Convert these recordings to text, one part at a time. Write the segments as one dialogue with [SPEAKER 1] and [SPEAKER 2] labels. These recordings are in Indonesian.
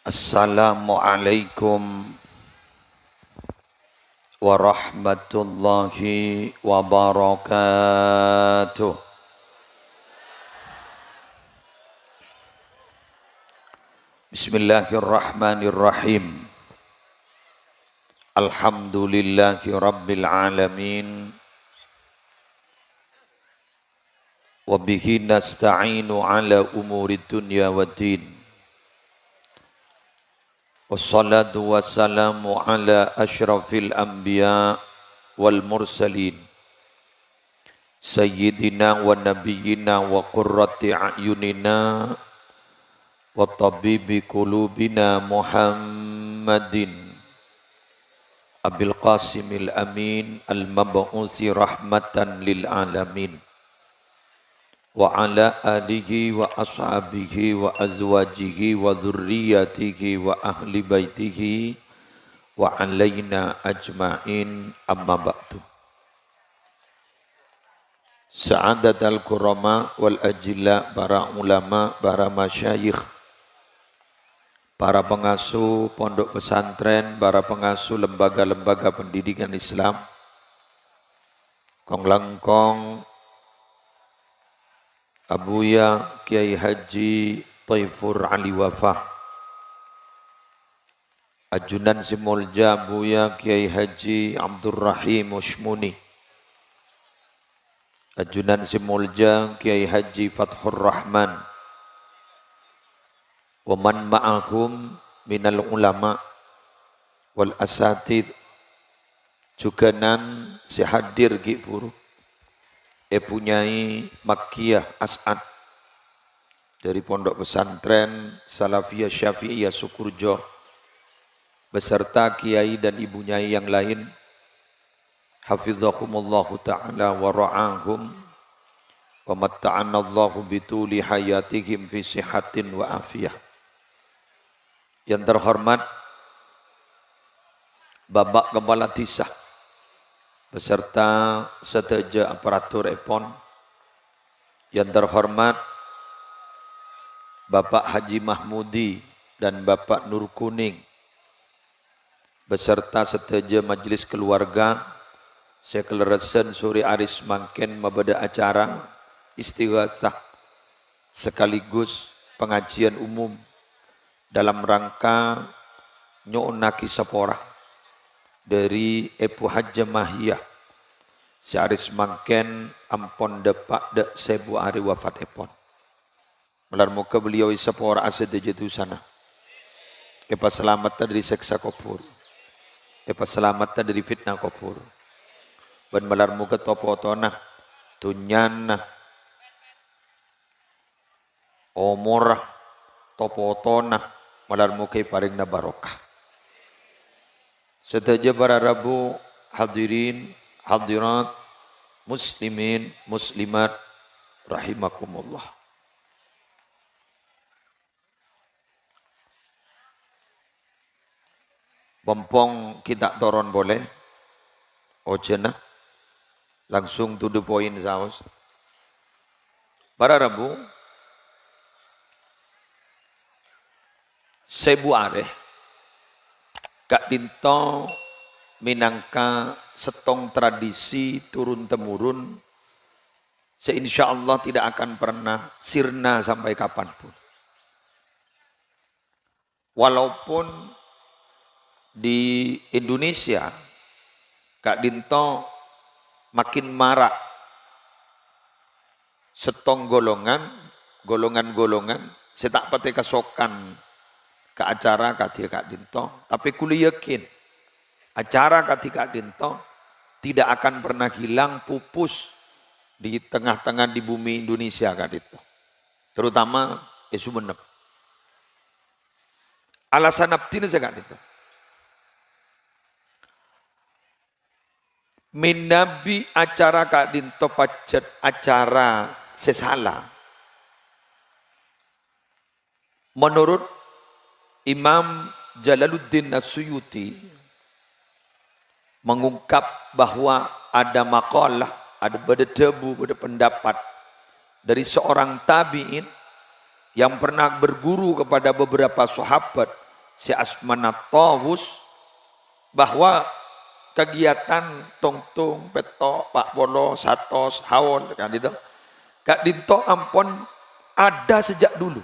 [SPEAKER 1] Assalamualaikum warahmatullahi wabarakatuh. Bismillahirrahmanirrahim. Alhamdulillahi rabbil alamin. Wa bihi nasta'inu ala umuri dunya waddin. Wassalatu wassalamu ala ashrafil anbiya wal mursalin Sayyidina wa nabiyyina wa qurrati a'yunina wa tabibi qulubina Muhammadin Abil Qasimil Amin al-mab'usi rahmatan lil alamin wa ala alihi wa ashabihi wa azwajihi wa dhurriyyatihi wa ahli baitihi wa alaina ajma'in amma ba'du. Sa'adatul kurama wal ajilla, para ulama, para masyayikh, para pengasuh pondok pesantren, para pengasuh lembaga-lembaga pendidikan Islam, kong langkong Abuya Kiai Haji Taifur Ali Wafah, Ajunan Simulja Abuya Kiai Haji Abdurrahim Ushmuni, Ajunan Simulja Kiai Haji Fathur Rahman, wa man ma'ahum minal ulama wal asatid, juga nan si hadir ki buruk punyai Makkiyah As'ad dari Pondok Pesantren Salafiyah Syafi'iyah Sukurjo beserta kiai dan ibu nyai yang lain, hafizahumullahu ta'ala wa ra'ahum wa matta'anallahu bituli hayatihim fi sihatin wa afiyah. Yang terhormat Bapak Kepala Tisah beserta seteja aparatur EPON, yang terhormat Bapak Haji Mahmudi dan Bapak Nur Kuning beserta seteja majelis keluarga, Sekeleresan Suri Aris Mangken mabada acara istighasah sekaligus pengajian umum dalam rangka nyonaki sepora dari Epu Hajjah Mahiyah si Aris Mangken ampon depak dek sebu hari wafat epon. Melar muka beliau isapora aset dejetu sana. Kepa selamat dari seksa kubur. Kepa selamat dari fitnah kubur. Dan melar muka topo tonah tunyana omorah topo tonah melar muka paring na barokah. Sedaja para Rabu hadirin hadirat muslimin muslimat rahimakumullah. Pompong kita toron boleh? Ojena langsung to the point saus. Para Rabu sebu areh Kak Dinto minangka setong tradisi turun-temurun seinsya Allah tidak akan pernah sirna sampai kapanpun. Walaupun di Indonesia Kak Dinto makin marak setong golongan-golongan saya tak pati kesokan ke acara kati Kak Dinto, tapi kuli yakin acara kati Kak Dinto tidak akan pernah hilang pupus di tengah-tengah di bumi Indonesia Kak Dinto, terutama Sumenep. Alasan abdina saya Kak Dinto, menabi acara Kak Dinto pacet acara sesala menurut Imam Jalaluddin As-Suyuti mengungkap bahwa ada makalah, ada debu, ada pendapat dari seorang tabi'in yang pernah berguru kepada beberapa sahabat si Asmanat Tawus bahwa kegiatan tongtung, petok, pak bolo, satos, haul, kan itu, Kak Dinto ampon ada sejak dulu.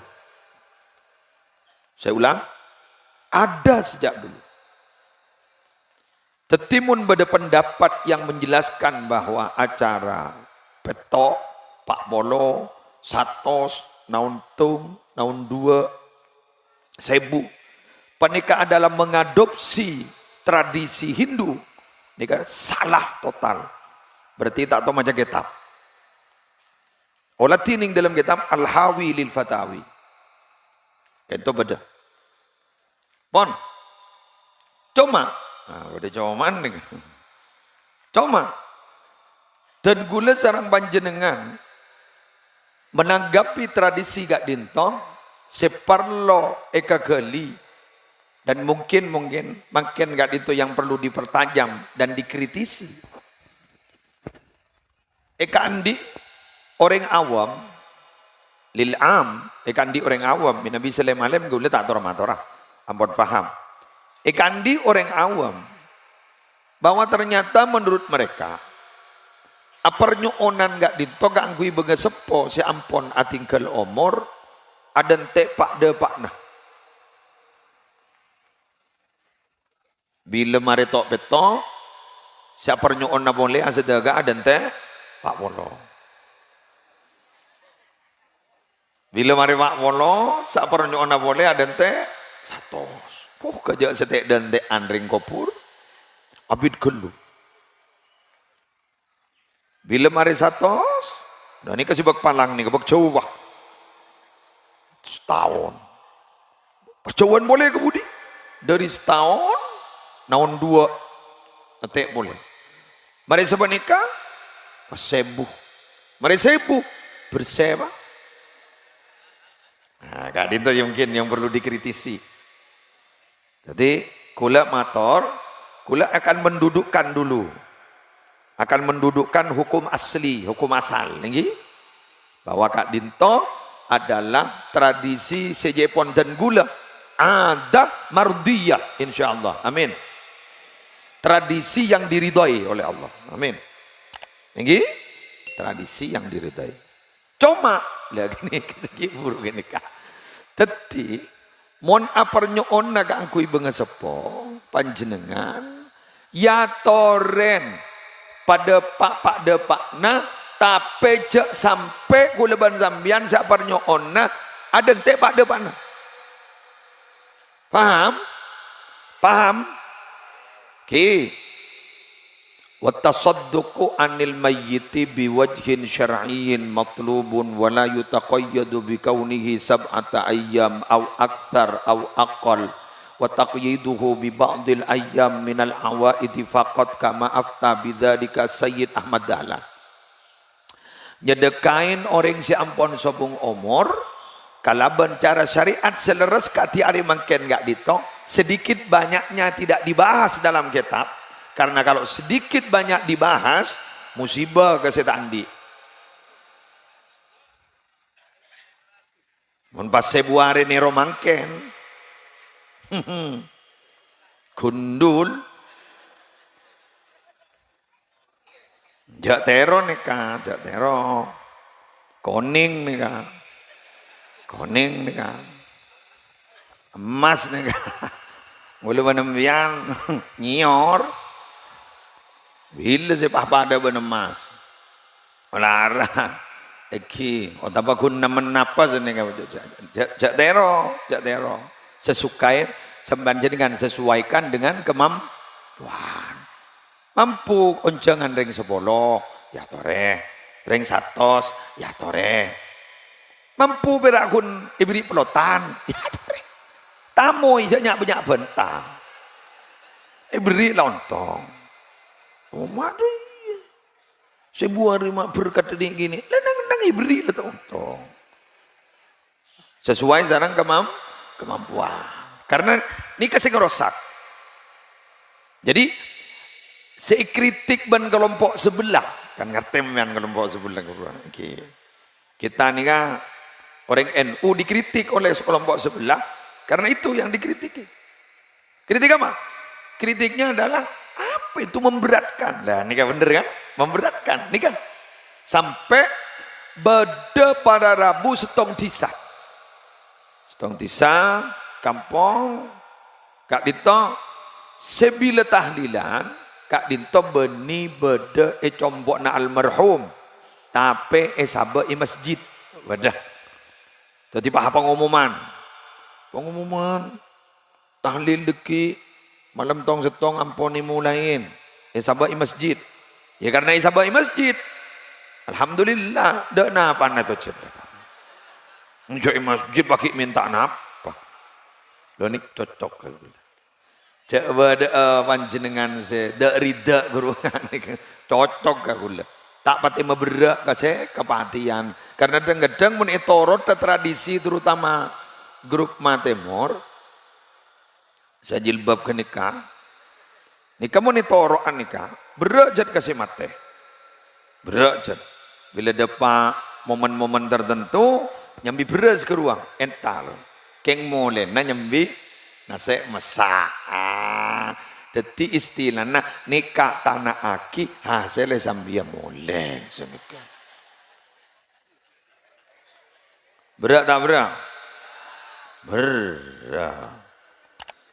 [SPEAKER 1] Saya ulang, ada sejak dulu. Tetimun berpendapat yang menjelaskan bahwa acara petok, pak bolo, satos, naun tung, naun dua, sebu, panika adalah mengadopsi tradisi Hindu. Ini kan salah total. Berarti tak tahu macam kitab. Olah tining dalam kitab Al-Hawi lil Fatawi. Itu beda. Pon. Cuma. Udah coman nih. Cuma. Dan gula sarang panjenengan menanggapi tradisi Kak Dinto separlo eka gali. Dan mungkin Kak Dinto yang perlu dipertajam dan dikritisi. Eka andi orang awam lil eka andi orang awam Nabi sallallahu alaihi wasallam gula tak torah ampun faham. Eka andi orang awam bahwa ternyata menurut mereka apernyoonan Kak Dinto gak angkui bengesepo si ampon atingkel omor adente pak de pak nah. Bila mari tok betok, siapa nyoon na boleh asedaga adente pak bolo. Bila mari pak bolo, siapa nyoon na boleh adente satos. Kajak setek dente andring kopur, abid kelu. Bila mari satos, dan ini kasih bak palang nih, bak coba. Setahun. Percauan boleh ke budi? Dari setahun naon dua netek boleh. Mari sebenika sebuh. Mari sebuh berseba. Nah, Kak Dinto mungkin yang perlu dikritisi. Jadi kula mator, kula akan mendudukkan dulu. Akan mendudukkan hukum asli, hukum asal. Nggih. Bahwa Kak Dinto adalah tradisi sejepon dan gula. Ada mardiyah insyaallah. Amin. Tradisi yang diridhoi oleh Allah. Amin. Nggih? Tradisi yang diridhoi. Cuma lihat gini segi buruk gini kak. Teti mon apernyoon naga angkui bengesepo panjenengan ya toren pada pak de pak nah tapi cek sampai kuleban zambian sak pernyoon nah ada ente pak de pak nah. Paham? Paham? Ki wa tasadduqu anil mayyiti biwajhin syar'iyyin matlubun wa la yutaqayyadu bi kaunihi sab'ata ayyam aw aktsar aw aqall wa taqyiduhu bi ba'dil ayyam minal awaidi faqat kama afta bidzalika Sayyid Ahmad Dahlan. Nyedekain orang si ampon sobung omor kalaban cara syariat seleres kati ari mangken gak dito sedikit banyaknya tidak dibahas dalam kitab karena kalau sedikit banyak dibahas musibah ke setandi mun pas Februari nero mangken gundul jak tero nih kak jak tero koning nih kak koning nih kak emas nih kak mulu benembian nyior bila si papa ada benemas larang eki otapa kun namen napa sini kak jak tero sesukai sesuaikan dengan kemampuan mampu onjangan ring 10 ya tore ring 100 ya tore mampu berakun ibri pelotan ya tore tamu isanya banyak bentang ibri lontong rumah deh sebuah rumah berkat gini lenang ibri lontong sesuai sekarang kemampuan karena ini kasih ngerosak jadi sekritik ban kelompok sebelah kan ngertem kan kelompok sebelah okay. Kita nih kan orang NU dikritik oleh kelompok sebelah karena itu yang dikritiki Kritik apa? Kritiknya adalah apa itu memberatkan. Lah nikah bener kan? Memberatkan. Nikah sampai beda pada Rabu setong tisa. Setong tisa kampung Kak Dito sebila tahlilan Kak Dito beni beda combok na almarhum tapi sabar masjid. Wadah. Jadi apa pengumuman tahlil deki malam tong setong amponi mulain sabar masjid. Ya karena sabar masjid. Alhamdulillah dak napa na to cerita. Njoi masjid baki minta napa. Lo nik cocok kalau. Coba panjenengan se dak rida guru cocok aku. Tak pati meberak kase kepatian karena kadang-kadang mun etorot tradisi terutama grup Matemor saya jilbab ke nikah mun etoroan nikah berak jat kase mate berak jat bila depa momen-momen tertentu nyambi beras ke ruang ental keng mole na nyambi nase masak jadi istilahnya nikah tanah aki hasilnya sambil mulai senikah. Berat tak berat? Berat.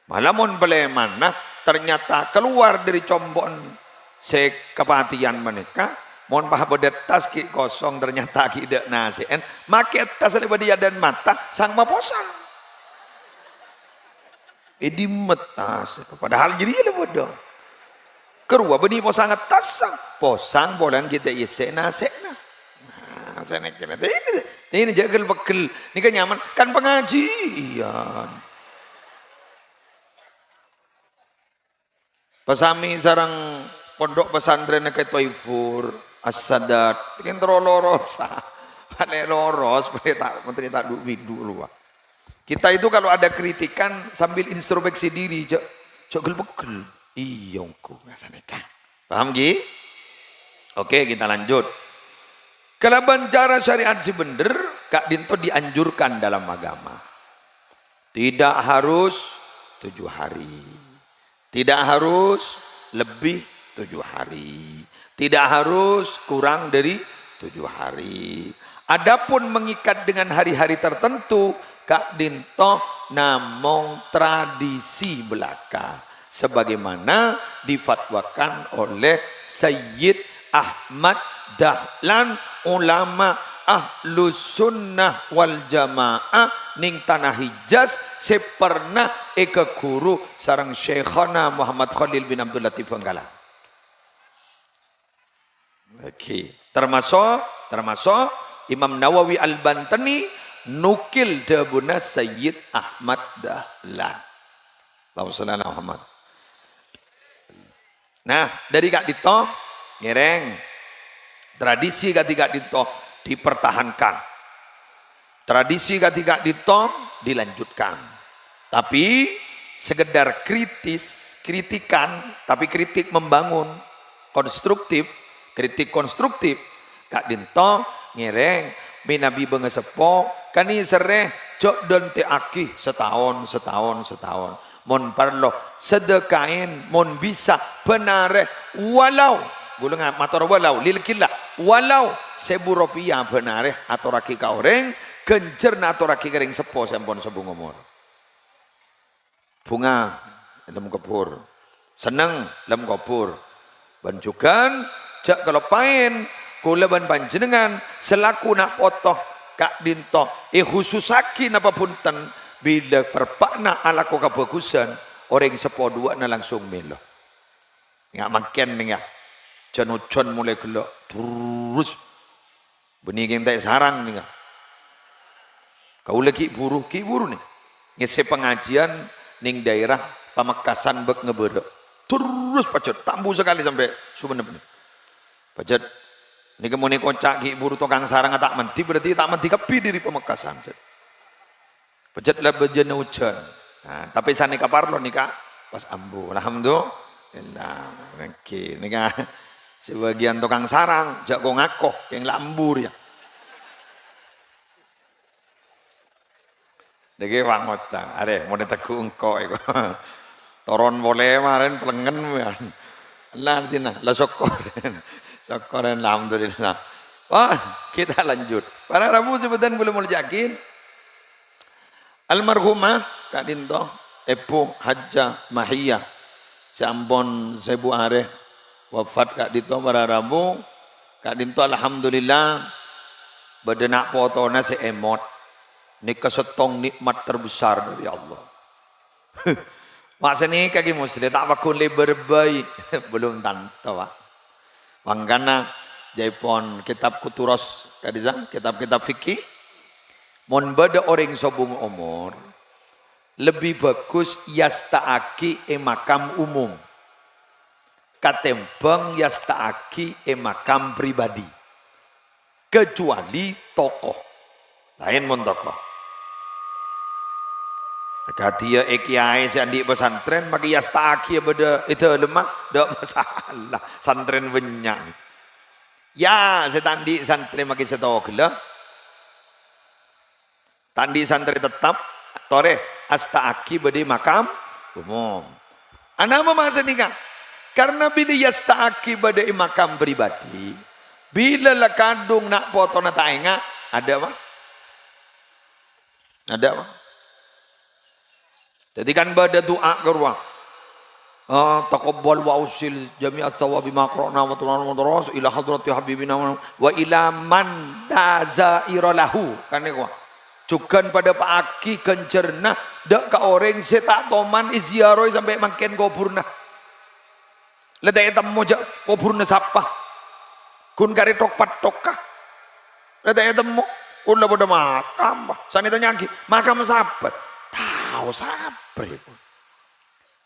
[SPEAKER 1] Malah mon beleman nah ternyata keluar dari combon sekepatian menikah mon pah bedetas ki kosong ternyata ki dek nasien make tas lebar dia dan mata sang maposang. Di metas padahal jadi le bodoh kerua beni posang atas posang bolan kita isek nasekna nah saya nak kira ini jagal bekel ini kan nyaman kan pengajian pasami sarang pondok pesantren ke Toifur As-Sadat kan terolorosa ane loros menteri tak duit dulu. Kita itu kalau ada kritikan sambil introspeksi diri, jogel bekel. Iyongku ngasaneka. Paham Gi? Oke, kita lanjut. Kelaban cara syariat si bener, Kak Dinto dianjurkan dalam agama. Tidak harus 7 hari. Tidak harus lebih 7 hari. Tidak harus kurang dari 7 hari. Adapun mengikat dengan hari-hari tertentu, Kak Dinto namung tradisi belaka sebagaimana difatwakan oleh Sayyid Ahmad Dahlan ulama Ahlus Sunnah wal Jamaah ning tanah Hijaz sepernah eka guru sarang Syekhana Muhammad Khalil bin Abdul Latif Bangkalan. Oke, termasuk Imam Nawawi Al-Bantani nukil dabuna Sayyid Ahmad Dahlan. Allahumma Muhammad. Nah, dari Kak Dito ngereng tradisi Kak Dito dipertahankan. Tradisi Kak Dito dilanjutkan. Tapi sekedar kritikan, tapi kritik membangun, konstruktif, kritik konstruktif. Kak Dito ngereng minabi bengesepo kani sereh jok don te aki setahun mon parlo sedekain mon bisa benare walau gulungan mator walau lilkillah walau 1.000 rupiah benare atoraki ka orang genjer na atoraki kering sepo sampun sebung umur bunga dalam kebur seneng dalam kebur banjukan jak kalau pain kulaban panjenengan selaku nak potoh Kak Dinto khususaki napa punten bila perpakna ala ko kabagusan orang sepo dua na langsung melo nggak makin nih ya jan mulai gelok terus benih yang tak sarang nih ya kau lagi buru nih ngese pengajian ning daerah Pamekasan bek ngeberek terus pacet tambu sekali sampai sumenep pacet ini kemudian kocak ki buru tukang sarang tak menti berarti tak menti kepi diri Pamekasan. Pejat lah bejana hujan. Nah, tapi sani kaparlo nika pas ambu. Alhamdulillah. Oke, nika sebagian tukang sarang jago ngakoh yang lambur ya. Dege wang ngocang. Are mau teku engko iku. Toron boleh kemarin pelengen kan. Lah tina, lah syukuran. Syukuran alhamdulillah. Wah, kita lanjut. Para rabu sebutan belum yakin. Almarhumah Kak Dinto Epo Hajjah Mahiyah Siambon Sebu Areh wafat Kak Dinto para rabu. Kak Dinto alhamdulillah bedenak potona seemot. Ini kesetong nikmat terbesar dari Allah. Masa ni kaki muslim tak bakun berbaik belum tanto pak. Mangkana jaipon kitab kuturos kadizang kitab-kitab fikih. Mon bada orang sobung umur lebih bagus yastaaki makam umum. Katembang yastaaki makam pribadi. Kecuali tokoh. Lain mon tokoh. Katia kiai seandi pesantren maka yastaaki beda itu lemah dak masalah santren banyak. Ya setandi santren maki setoklah. Tandi santri tetap tore astaaki bedi makam umum. Anak masa nikah karena bila yastaaki bedi makam pribadi bila lekadung nak potong nak tainga ada apa? Ada apa? Jadi kan bada doa ke ruang. Taqabbal wa usil jami'at sawabi ma qara'na wa tunana wa ila hadrati habibina wa ila man tazaira lahu kan itu. Cukan pada Pak Aki kencerna dak ka orang setak toman iziaroi sampai makin kuburna. Ledai temu jak kuburna sapa. Kun kari tok patokah. Ledai temu kun la pada makam. Sani tanya lagi, makam sapa? Tahu sapa itu.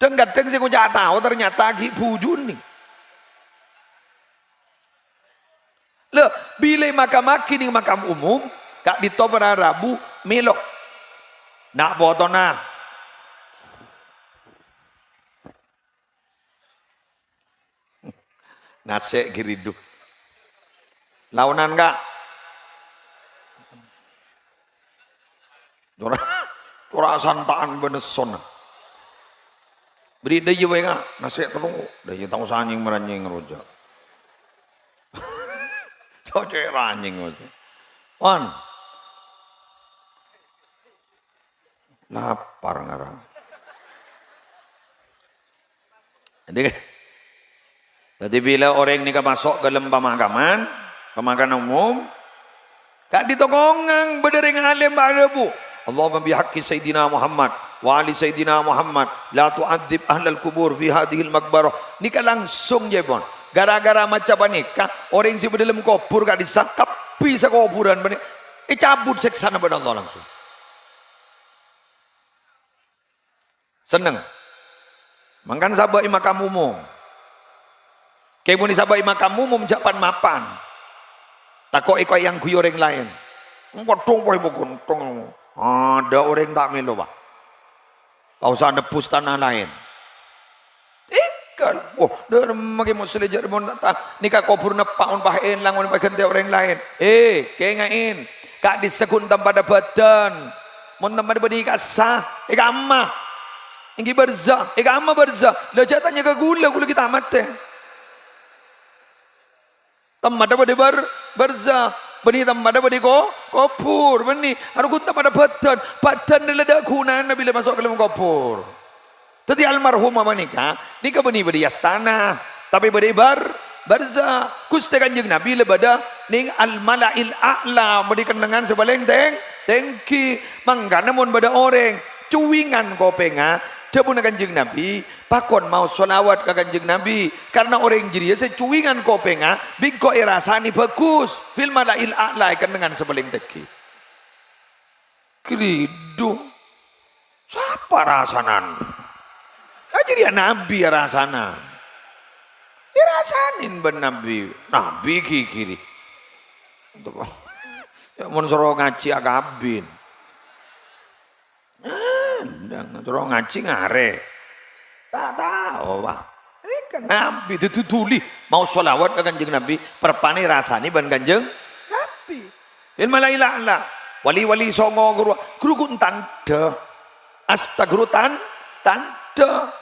[SPEAKER 1] Dan kadang saya kucak tahu ternyata lagi bujun nih. Loh, bila makam Aki nih makam umum Kak Dito pada Rabu melok nak potona nase giridu launan kak tora santaan beneson beri daya wae kak nase telung daya tahu sanying meranjing rojak cocok ranjing maksudnya on lapar ngarang. Jadi bila orang ini masuk ke dalam pemakaman umum, kak ditokongang berdering alim ba'adabu. Allahumma bihaqqi Sayyidina Muhammad wa ali Sayyidina Muhammad la tu'adzib ahlal kubur fi hadhil makbarah. Nika langsung je pun. Gara-gara macam nikah orang si dalam kubur kak disakap bisa kuburan benih. Cabut seksana pada Allah langsung. Seneng. Mangkan sabai makam umum. Kayak muni sabai makam umum japan mapan. Takok iko yang guyo orang lain. Potong poy bogontong. Ada orang tak melo pak. Kau usah nebus tanah lain. Ikan. Oh, der magi muslim jar mon tak nikah kubur nepaun pahen langon pagen orang lain. Kengain. Kak disekun pada badan. Mon tempat badi kasah. Amah. Inggi berza, amma berza. Lah jatanya ke gula kita amat teh. Tamada pada berza, beni tamada pada kopur, beni. Anu kunta pada badan ledak gunaan bila masuk ke dalam kopur. Tadi almarhumah menikah, nikah beni astana, tapi beni berza. Kuste kanjeng Nabi lebada ning al malail a'la beni kendengan sebaleng tengki manggana mon bada orang cuwingan kopenga. Jabuna kanjeng Nabi, pakon mau solawat ke kanjeng Nabi karena orang jadi secuingan kopenga, bingko irasani bagus, film malail a'la ikan dengan sebeling teki. Kridu, siapa rasanan? Jadi Nabi rasanan, irasanin ben Nabi kiri. Untuk ya mon soro ngaji agabin. Terus ngaji ngare tak tahu pak ini kan Nabi ditutuli mau sholawat ke kanjeng Nabi perpani rasani ban kanjeng Nabi ilmalailah wali songo guru tanda astagrutan tanda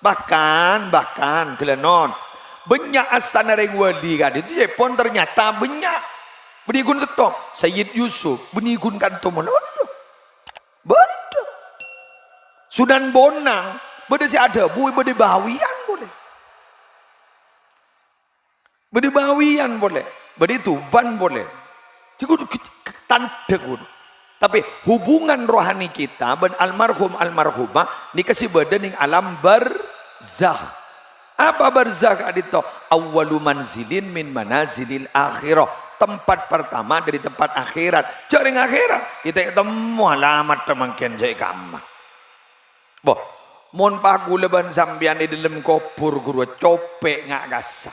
[SPEAKER 1] bahkan kelenon banyak astana reng wali kan itu Jepun ternyata banyak benigun setong Sayyid Yusuf benigun kanto melono betul Sunan Bonang beda si ada bui beda bawian boleh beda bawian boleh beda tuban boleh cukup tanda tapi hubungan rohani kita ben almarhum almarhumah dikasih badan yang alam barzakh. Apa barzakh adito? Awwalu manzilin min manazilil akhirah. Tempat pertama dari tempat akhirat. Jaring akhirat kita ketemu alamat temangken jai kamma. Boh, mon paguleban sambian di dalam kopur guru copek ngak gasa.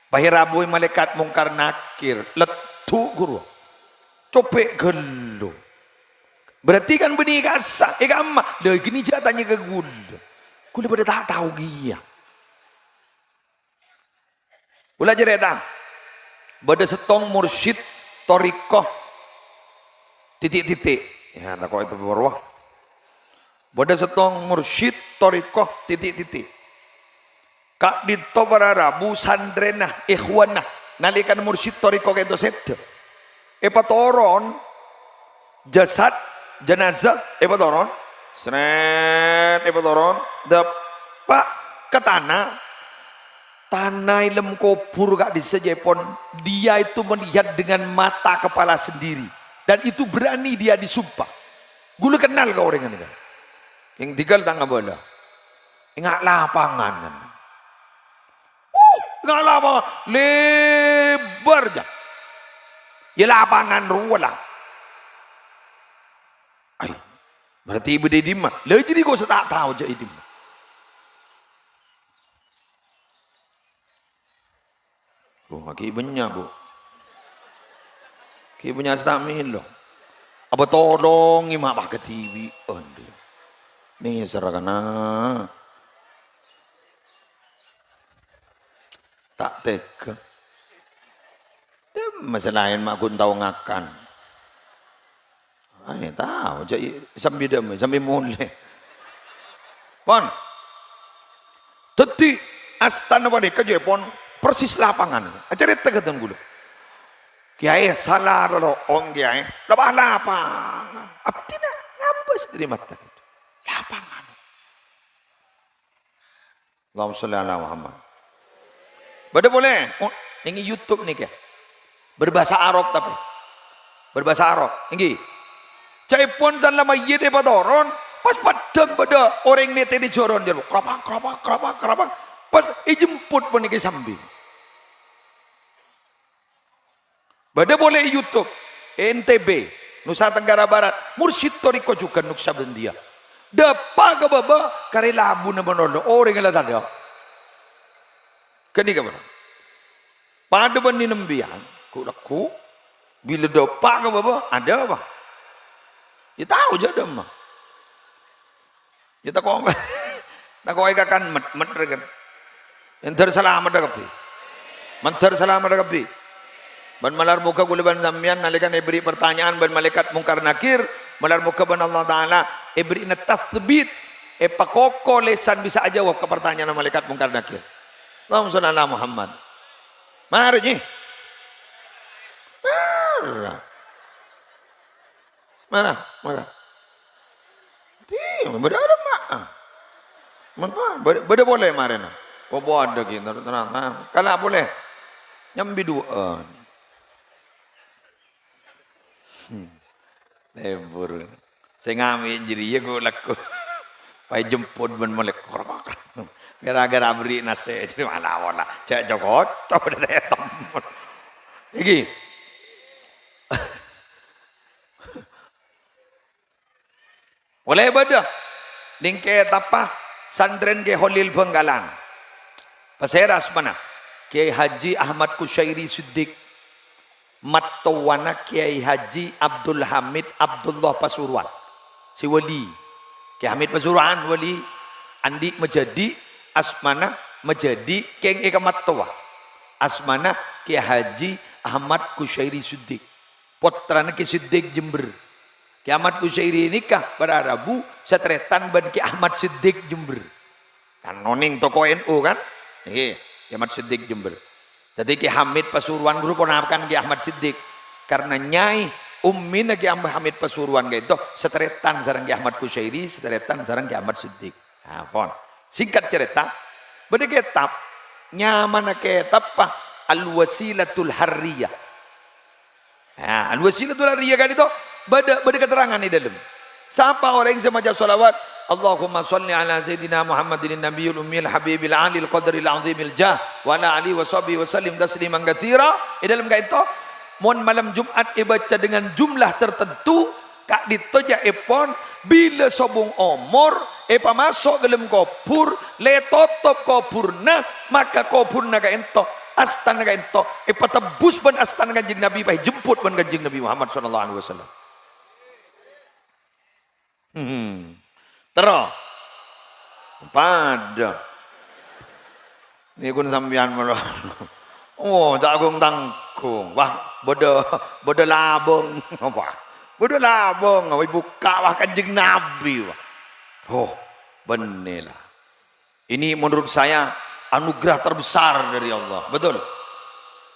[SPEAKER 1] Pahiraboy malaikat mungkar nakir letu guru. Copek gelo berarti kan benih kasa amma dah gini jatanya ke gula pada tak tahu dia gula jereda pada setong mursyid torikoh titik-titik ya tak kau itu berwah pada setong mursyid torikoh titik-titik kak dito bararabu sandrenah ikhwanah nalikan mursyid torikoh itu set epatoron jasad jenazah epatoron seret epatoron depak ke tanah ilem kopur gak disejepon dia itu melihat dengan mata kepala sendiri dan itu berani dia disumpah gula kenal kau orang ini yang tinggal tangga bola ingat lapangan ingat lapangan lebar dah ya lapangan ruwala ay berarti ibu di dimah lah jadi kau tak tahu je dimah oh maki ibunya bu ki ibunya stamil loh apa tolong imak bah ke TV nih serakana tak teka masa lain mak kun tahu ngakan ay tahu jadi sambil demi sambil mulai pon teti astana pada ke Jepun persis lapangan acara tegatan gula kiai salah lo ong kiai lepas lapangan apa tidak ngapus dari mata lapangan Allahumma sholli ala Muhammad bada boleh ini YouTube nih ya berbahasa Arab tapi berbahasa Arab ini cai pon san lama ye de padoron pas padang pada orang nete di joron dia krapak pas jemput pun iki sambil bada boleh YouTube NTB Nusa Tenggara Barat mursyid toriko juga nuksabden dia dapa ke baba kare labu na manono orang yang tada kani ka mana pada bani nembian laku bila dopak ke bapa ada apa ya tahu je dah mah ya tak kau ikakan mat regan enter selamat dah kapi mantar selamat dah kapi ban malar muka guleban zamyan nalikan beri pertanyaan ban malaikat mungkar nakir malar muka ban Allah Taala beri tathbit pakoko lesan bisa aja jawab ke pertanyaan malaikat mungkar nakir Allahumma sholli ala Muhammad mari ni mana beda ada mak beda boleh maren bobo ada gitu tenang kalau boleh nyambi dua lebur saya ngambil jadi ya gue laku pai jemput ben molek gara-gara beri nasi jadi malah cek jokot coba deh temen iki boleh beda ningke tapa sandren ke Holil Benggalan paseras mana Kiai Haji Ahmad Kusyairi Siddiq Matawana Kiai Haji Abdul Hamid Abdullah Pasuruan si wali Kiai Hamid Pasuruan wali andi menjadi asmana menjadi keng eka Matawa asmana Kiai Haji Ahmad Kusyairi Siddiq putrana Kiai Siddiq Jember Kiai Ahmad Kusyairi nikah pada Rabu setretan ban Kiai Ahmad Siddiq Jember Kan noning toko NU kan. Nggih, Ki Ahmad Siddiq Jember. Jadi Ki Hamid Pasuruan guru ponakan Ki Ahmad Siddiq. Karena nyai ummina Ki Ahmad Hamid Pasuruan gitu seteretan sareng Ki Ahmad Kusyairi, seteretan sareng Ki Ahmad Siddiq. Nah, pon. Singkat cerita, bade kitab nyaman kitab apa? Al-Wasilatul Harriyah. Nah, Al-Wasilatul Harriyah kan itu bada keterangan di dalam. Siapa orang yang membaca salawat Allahumma salli ala sayyidina Muhammadin nabiyil ummil habibil alil qadaril azimil jah wa ala alihi wa sahbihi wa sallim tasliman katsira. Di dalam kaitu mon malam Jumat baca dengan jumlah tertentu kak ditoja epon bila sobung omor masuk dalam kopur le totop kopurna maka kopurna ka ento astana ka ento tebus ban astana kanjeng Nabi pai jemput ban kanjeng Nabi Muhammad sallallahu alaihi wasallam. Terus pada ini kun sampean malah oh jagung tangkung wah bodo labung apa bodo labung wah buka wah kanjeng Nabi wah oh benelah ini menurut saya anugerah terbesar dari Allah, betul,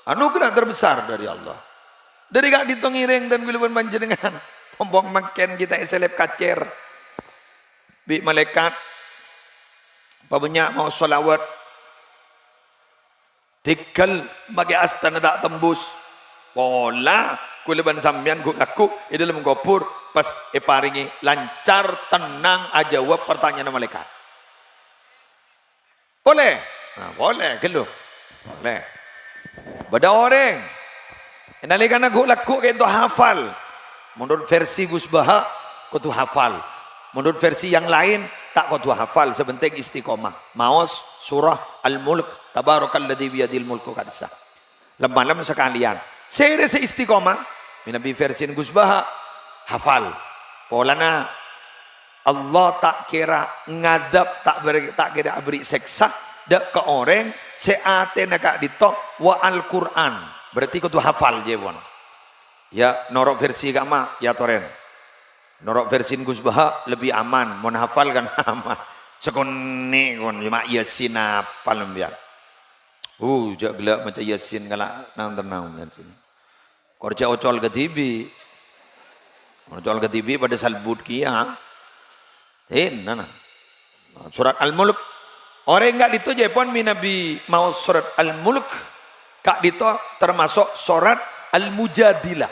[SPEAKER 1] anugerah terbesar dari Allah. Dari gak ditongiring dan guluban panjenengan pombong makin kita seleb kacer bi malaikat apa banyak mau solawat tikal bagi astana tak tembus pola kuleban sambian ku laku di dalam kopur pas paringi lancar tenang aja jawab pertanyaan malaikat boleh nah, boleh gelo boleh beda orang nalikan aku laku kayak itu hafal menurut versi Gus Baha kau tuh hafal menurut versi yang lain tak kau tuh hafal sebenting istiqomah maos surah Al-Mulk tabarakalladzi biyadil mulku kadsa lemah-lemah sekalian saya rasa istiqomah Nabi versi Gus Baha hafal polana Allah tak kira ngadab tak kira beri seksa dak ke orang seatena kak ditok wa Al-Quran berarti kau tuh hafal jewon ya norok versi agama ya toren norok versi Gus Baha lebih aman mon hafal kan aman sekone kon mak yasin apa lembiar jak gelak macam yasin kala nang tenang yasin korja ocol ke TV pada salbut kia nana surat Al-Mulk orang enggak itu jepon Nabi mau surat Al-Mulk kak dito termasuk surat Al-Mujadilah.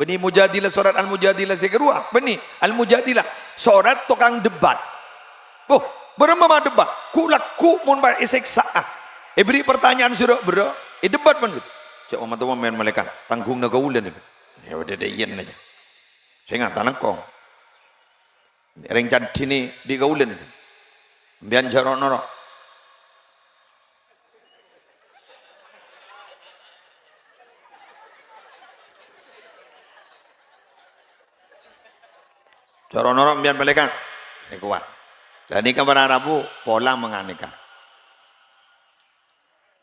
[SPEAKER 1] Beni Mujadilah surat Al-Mujadilah sekerua. Beni Al-Mujadilah surat tukang debat. Oh, berapa debat? Kulaku mun ba iseksa. Beri pertanyaan suruh bro. Debat pun gitu. Cak umat tuan main malaikat tanggung nagaulan itu. Ya udah deyen aja. Saya nggak tanang kong. Rengcan sini di gaulan itu. Bian jarok norok. Cara norok biar balikan, ini kuat. Dan ini kabar Rabu pola menganikan.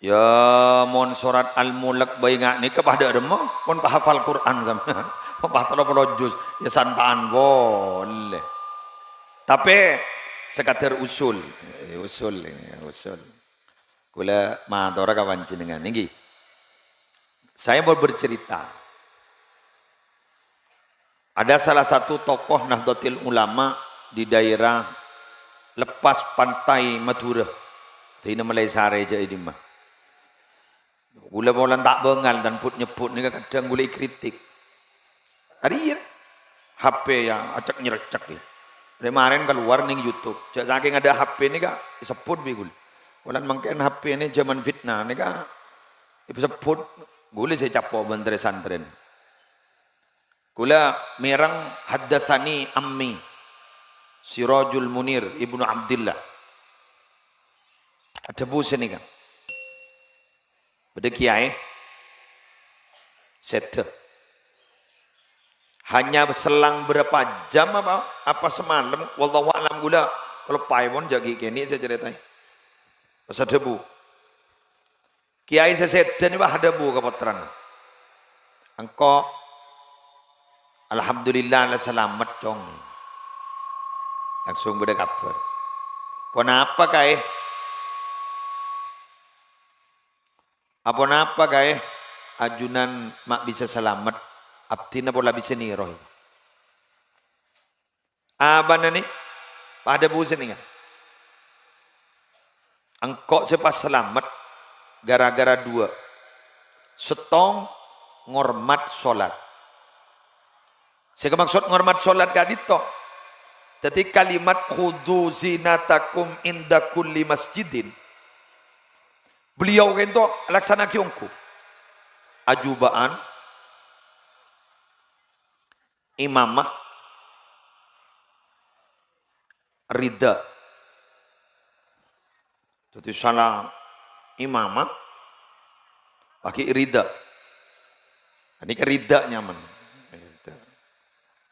[SPEAKER 1] Ya mon surat Al-Mulk bayi ngak ni kepada demo, mon hafal Quran sama, patah pelojus, ya santaan boleh. Tapi sekadar usul. Kula matora kawan jenengan niki. Saya mau bercerita. Ada salah satu tokoh Nahdlatul Ulama di daerah lepas pantai Madura. Ini Malaysia Reja ini mah. Gula bolan tak bengal dan put nyebut ni kadang gula kritik. Hari ya, HP yang acak nyerecak ya. Kemarin keluar ning YouTube. Saking ada HP ni kak sebut bigul. Bolan mangken HP ni zaman fitnah ni kak. Sebut gula saya capok bentere santren. Kula merang haddasani ammi Sirajul Munir Ibnu Abdillah ada bus ini kan pada kiai sete hanya selang berapa jam apa semalam wallahu alam gula kalau paimon jagi kini saya ceritain pas debu kiai sete ini bah debu kepotran engkau alhamdulillah lah selamat cong langsung beda kabar kenapa kai Apa napa kaya ajunan mak bisa selamat, abtina pola bisa niroh. Aban ni, pada busen ni. Engkau sepas selamat gara-gara dua. Setong ngormat solat. Saya maksud ngormat solat gadito. Jadi kalimat khudu zinatakum inda kulli masjidin. Beliau itu laksana kiongku. Ajubaan, imamah, rida. Jadi salah imamah, pakai rida. Ini ke rida nyaman.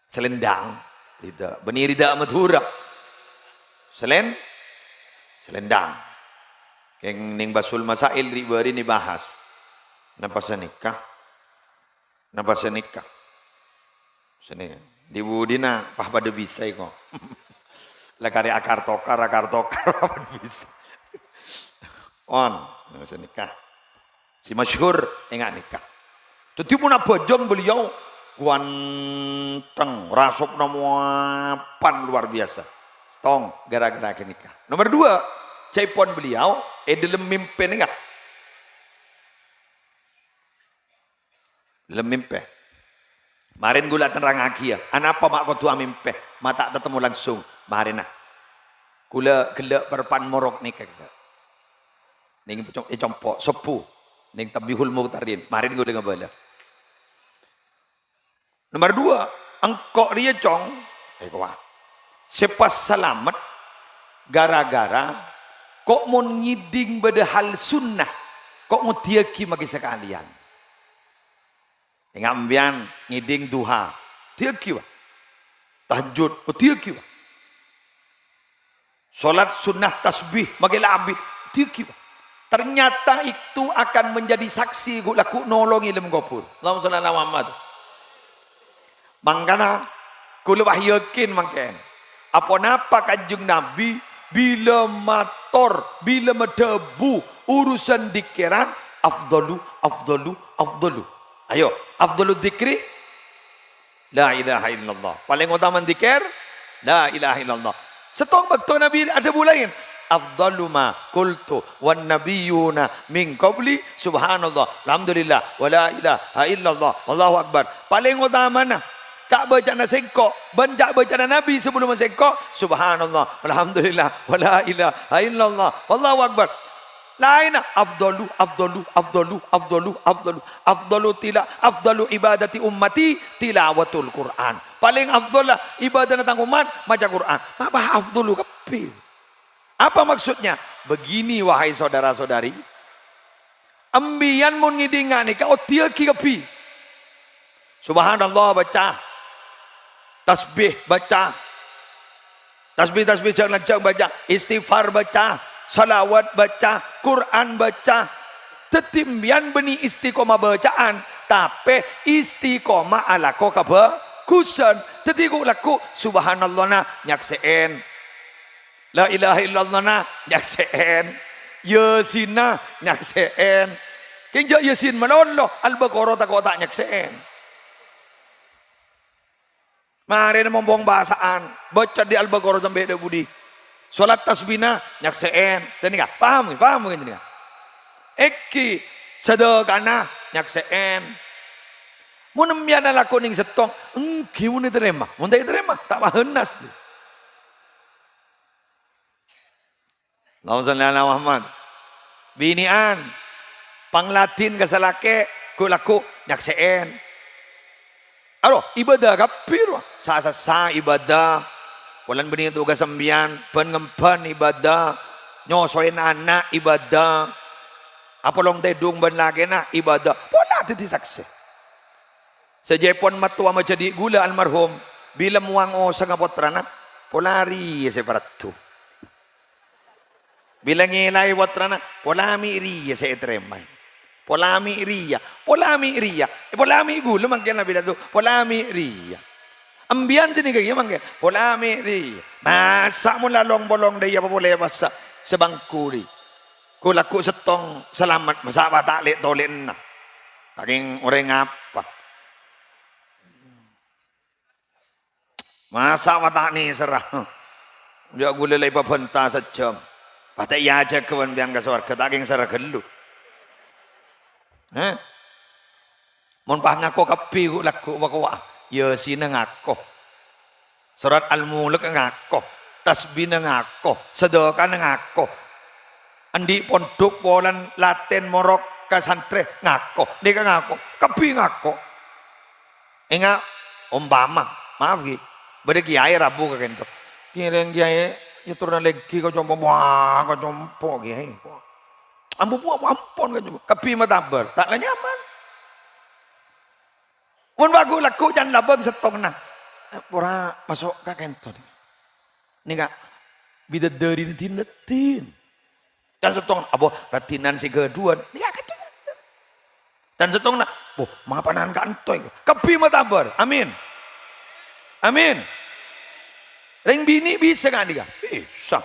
[SPEAKER 1] Selendang, rida. Benih rida madhura. Selendang. Yang ning basul masail ribari ni bahas. Napa senikah? Napa senikah? Sini di budina pah pada bisa kok. Lekari akar tokar apa bisa. On senikah. Si masyhur enggak nikah. Tuti pun bojong beliau guanteng rasuk namuapan luar biasa. Stong gara-gara nikah. Nomor 2, caipon beliau dalam mimpi enggak? Dalam mimpi. Marin gula terang aki ya. Anapa mak kau tua mimpi? Mata ketemu langsung. Marin nah. Gula gelak perpan morok nikah. Ning compok sepuh. Ning tabihul muqtarin. Marin gula dengan bala. Nomor 2, engkau dia cong. Sepas selamat gara-gara kok mau ngiding pada hal sunnah, kok mau tiaki magi sekalian. Ngambian ngiding duha, tiaki wah. Tahajud, tiaki wah. Salat sunnah tasbih magi labit, tiaki wah. Ternyata itu akan menjadi saksi laku nolongi lem gopur. Allahumma shalli ala Muhammad. Mangkana kula wah yakin mangken. Apa napa kanjeng Nabi bila mator, bila medebu urusan dikiran, afdalu. Ayo, afdalu dikri, la ilaha illallah. Paling utama dikir, la ilaha illallah. Setong waktu Nabi ada bulain. Afdalu ma qultu wan nabiyuna min qabli subhanallah, alhamdulillah, wala ilaha illallah, wallahu akbar. Paling utama nah. Tak baca na sengkok, banjak baca na Nabi sebelum sengkok, subhanallah, alhamdulillah, wala ilaha illallah, wallahu akbar. Lain afdalu ibadati ummati tilawatul Quran. Paling afdal ibadah datang umat baca Quran. Apa afdalu kapi? Apa maksudnya? Begini wahai saudara-saudari, ambian mun ngidingan ni kau tiaki kapi. Subhanallah baca, tasbih baca, tasbih jangan baca, istighfar baca, salawat baca, Quran baca. Tetimbian beni istiqomah bacaan, tapi istiqomah ala ko kabagusan. Tetiku laku subhanallah na nyakseen, la ilaha illallah na nyakseen, yasin na nyakseen. Kinja yasin manoloh, al-baqarah tak kota nyakseen. Mari na mombong bahasaan, baca di Al-Baqarah sampai ada budi. Salat tasbihna nyakseen. Sini ka? Paham kan ini? Eki sedekana nyakseen. Mun embiana laku ning setong, engki mun diterima. Mun tak diterima, tak pahenas. Allahumma shalli ala Muhammad. Binian panglatin kasalake ku laku nyakseen. Alo, ibadah kapir, sa ibadah, walan benih tugas sembian, pengempan ibadah, nyosoin anak ibadah, apa long tedung ben lagi na ibadah, pola titi saksi. Sejepon matua menjadi gula almarhum, bila muang o sa ngapotrana, polari separatu. Bila ngilay watrana, polami ri sa etremay. Polami ria, polami gula mangkin nabi datu, polami ria. Ambian sini kaya mangkin, polami ria. Masa mo lalong bolong daya pa boleh basa sebangkuri. Ku laku setong selamat masa tak lek tolen nah. Saking orang apa? Masa watak ni serah. Dia gula lay pabenta sejam. Patay ya aja kawan biang ke surga taking serah gelu. Mon pah ngako kapi ku laku wakawa. Ya sina ngako. Surat Al-Mulk ngako. Tasbih ngako. Sedekah ngako. Andi pondok polan Laten Morok ke santre ngako. Dia ngako. Kapi ngako. Ingat umpama. Maaf ki. Bade kiai rabu ka kento. Kireng kiai ya turun lagi kau jompo wah kau jompo kiai. Ambu buat ampun kau jompo. Kapi matabar tak lah nyaman. Mun bagus laku jangan labang setong nah. Pura masuk ka kento. Ni kak bidadari netin. Dan setong abo ratinan si keduan. Ni kak dan setong nak. Oh mapanan kantoy. Kapi matabar. Amin. Amin. Ring bini bisa kan dia? Bisa.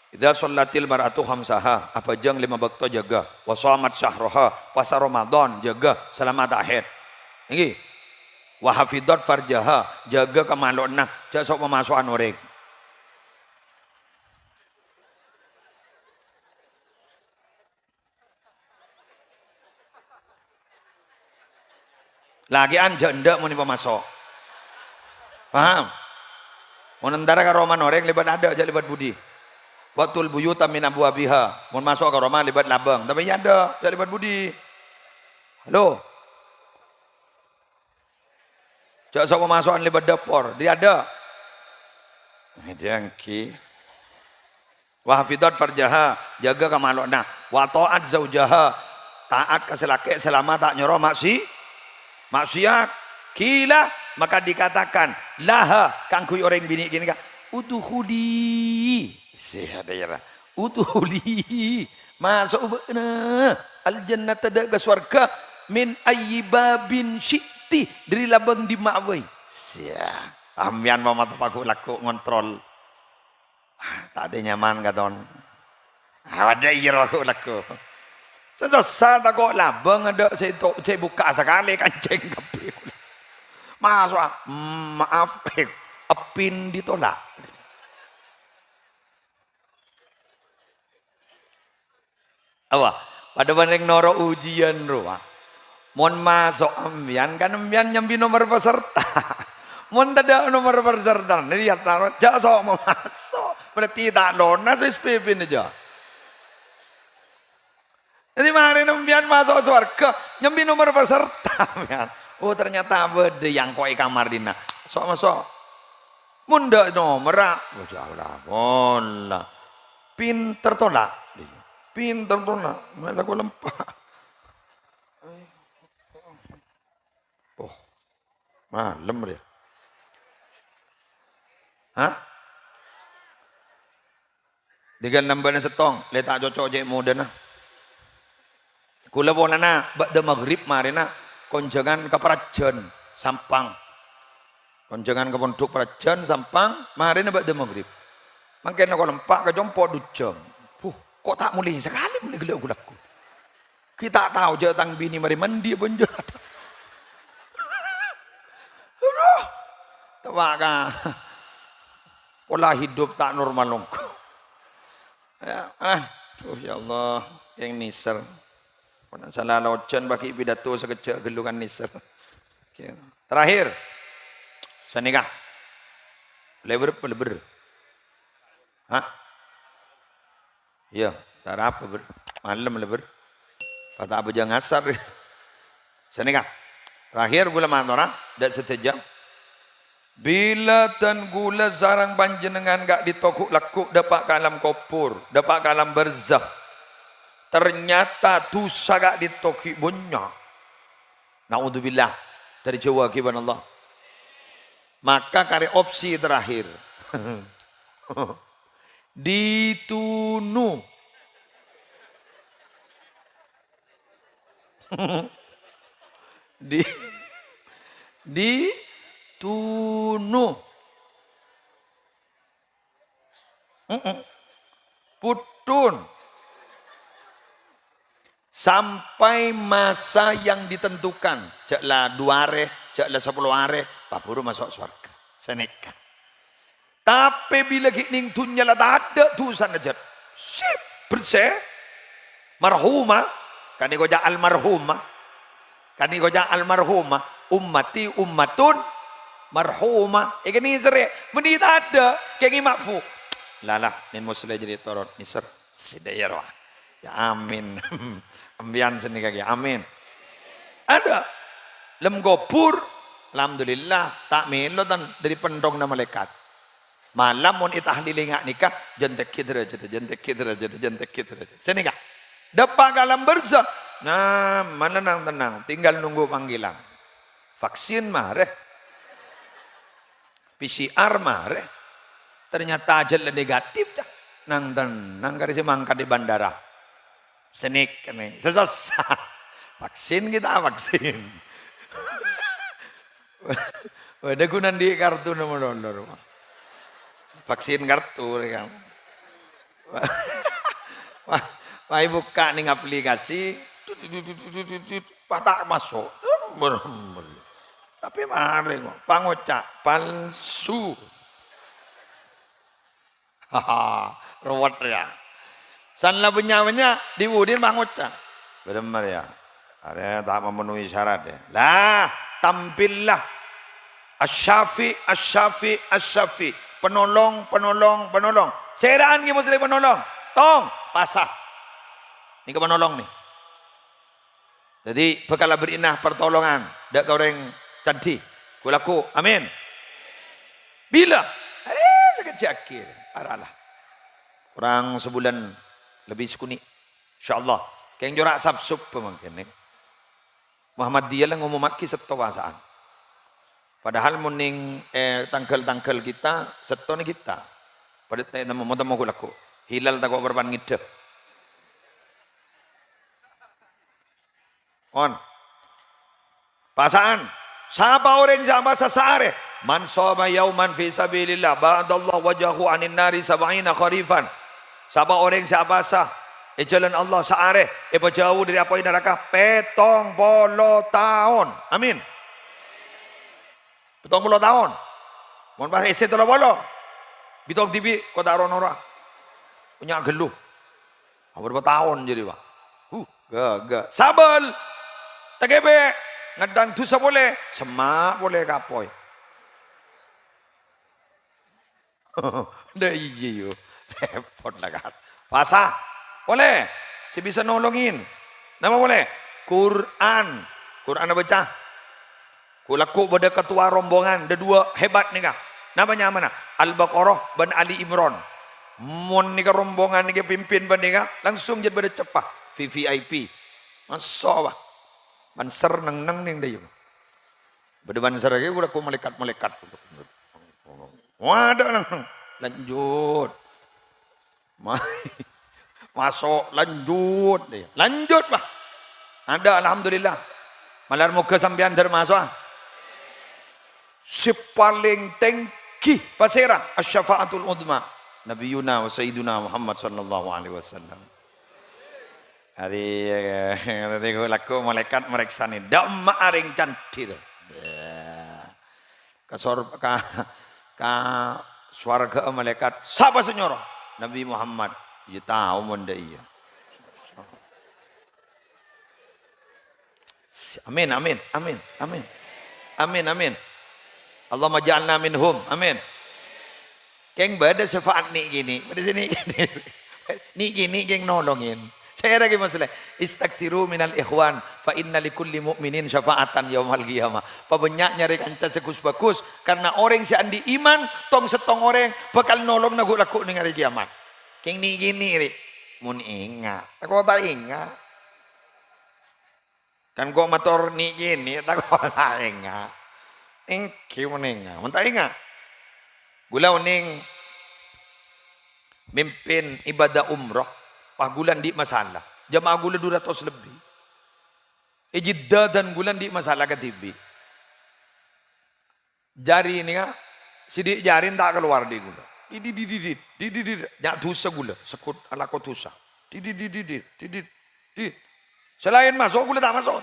[SPEAKER 1] Idza shallatil mar'atu khamsaha, apa jang 5 waktu jaga. Wa shamat syahraha, puasa Ramadan jaga selamat akhir. Nggih. Wa hafidhat farjaha, jaga kamalonna, jak sok pemasukan orang. Lagi anja ndak muni pemasok. Paham? Menentara ke Roma noreng libat ada aja libat budi. Waktul buyuta min abwabiha. Mun masuk ke Roma libat labang. Tapi ya ada aja libat budi. Halo. Jak sok pemasukan libat dapur. Dia ada. Jangki. Wa hafidhat farjaha, jaga kamalona. Wa ta'at zaujaha, taat ke laki selama tak nyoro maksiat. Kila maka dikatakan laha kangkui orang bini gini kan utuhuli sehat ya utuhuli masuk beuna al jannata da surga min ayyibabin syi'ti dari labang di ma'wai sia ambian mama tapaku laku ngontrol tak ada nyaman katon ada iya aku laku sesat tak kok labang ada saya buka sekali kancing kapi masuk maaf epin ditolak apa pada banding noro ujian ruah mon masuk ambian kan ambian nyambi nomor peserta mon tidak nomor peserta lihat taruh jak sok mau masuk berarti tak dona SPP aja jadi mari ambian masuk surga nyambi nomor peserta ambian. Oh ternyata bede yang koi kamar dina. Sok masuk. Munda nomor. Oh jauh lah. Bola. Pinter tolak. Pinter tolak. Malah aku lempak. Oh. Malam dia. Hah? Dengan nambahnya setong. Letak cocok je muda nah. Kula bona na. Bada maghrib mari na. Konjangan ke Prajan Sampang. Konjangan ke Pondok Prajan Sampang, mari nebak de maghrib. Mangkene kok lempak ke jompo 2 jam. Kok tak mulai sekali mulai gelek gulaku. Kita tahu je tang bini mari mandi bonjo. Aduh. Tawaka. Pola hidup tak normal longko. Ya, ya Allah, yang niser. Pernah salah lojan bagi pidato sekejap gelukan niser. Terakhir, senikah. Leber. Hah? Ya, tak apa ber. Malam leber. Kata apa jangan asar. Senikah. Terakhir gula mantora dan setejam. Bila dan gula zarang panjenengan gak ditokuk lakuk dapat kalam kopur, dapat kalam berzah. Ternyata dosa gak ditoki banyak. Naudzubillah dari Jawa kiban Allah. Maka kare opsi terakhir. Ditunu. Ditunu. Putun. Sampai masa yang ditentukan. Jaklah 2 hari, jaklah 10 hari, papuru masuk surga. Seneka. Tapi bila ning dunia lah tak ada tulisan aja. Sip, bersih. Marhumah. Kan ini koja almarhumah. Kan ini koja almarhumah. Ummati ummatun marhumah. Ikan ini sere. Benda tak ada. Kayak ini makfu. Lalah, nin muslim jadi torot. Nisar. Sidaya roh. Ya amin. Ambian seni kaki. Amin. Ada. Lem gopur. Alhamdulillah. Tak melo dan dari pendong na malaikat. Malam mon itahlili ngak nikah. Jantek kidra aja. Jantek kidra aja. Jantek kidra aja. Sini kak. Depan kalam berzah. Nah, mana tenang. Tinggal nunggu panggilan. Vaksin mareh. PCR mareh. Ternyata aja negatif dah. Nang karisi mangkat di bandara. Senik nih. Sesosah. Vaksin kita vaksin. Ada guna di kartu nomor dollar. Vaksin kartu kan. Wah buka nih aplikasi. Patah masuk. Tapi mari pangocak palsu. Haha, ruwet ya. Sanlah punya diudin pangocak. Benar ya. Ada tak memenuhi syarat ya. Lah, tampillah asyafi. Penolong. Seraan ki muslim penolong. Tong, pasah. Ini ke penolong nih. Jadi bekal berinah pertolongan. Dak goreng cantik. Kulaku. Amin. Bila? Sekejap paralah. Kurang sebulan lebih sekuni. InsyaAllah. Keng jorak sabsub pemangkin. Muhammadiyah lah ngomong maki setawasaan. Padahal muning tanggal-tanggal kita setone kita. Pada nama mau kulaku. Hilal tak kau berpan ngidep. On. Pasaan. Siapa orang siapa sasare. Man shoma yauman fi sabilillah ba'dallah wajahu anin nari sab'ina kharifan. Siapa orang siapa sah jalan Allah saare jauh dari apa neraka 70 tahun. Amin. 70 tahun. Mohon pas ese 30. Bitong TV kota ora. Punya geluh. Berapa tahun jadi, Pak? Gak. Sabel. TGB ngedang dosa boleh, semak boleh kapoy. Ndak iya yo. Repot lah kan. Pasah. Boleh. Si bisa nolongin. Nama boleh? Quran baca. Kulaku pada ketua rombongan. Ada 2 hebat nih kak. Namanya mana? Al-Baqarah dan Ali Imran. Mon nih rombongan nih pimpin banding langsung jadi pada cepat. VVIP. Masa apa? Banser neng nih deh. Pada banser lagi kulaku malaikat. Waduh neng. Lanjut. Masuk lanjut deh. Lanjut Pak. Ada alhamdulillah. Malar muka sampean termasuk. Si paling tinggi pasira asy-syafaatul udma. Nabi Yuna wa Sayyiduna Muhammad sallallahu alaihi wasallam. Hari laku malaikat meriksa ni. Dak maaring cantik. Ka swarga malaikat. Siapa senyoro? Nabi Muhammad. Ya tahu munda iya. Amin. Allah maj'alna minhum. Amin. Keng bada syafaat ni gini. Pada sini gini. Ni gini keng nolongin. Saya lagi masalah. Istaghfiru minal ikhwan fa inna likulli mu'minin syafaatan yaumil qiyamah. Pabanyak nyari kanca sekus-bakus karena orang si andi iman tong setong orang bakal nolong nagu laku ning hari kiamat. Keng ni gini ri. Mun ingat. Aku tak ingat. Kan gua motor ni gini tak tak ingat. Engki mun ingat. Mun tak ingat. Gula uning mimpin ibadah umrah pagulan di masalah. Jamaah gula 200 lebih. Jeddah dan gulan di masalah ketibi. Jari ini kan sidik jarin tak keluar di gula. Didit. Nyak dosa gula sekut ala ko dosa. Didit. Selain masuk gula tak masuk.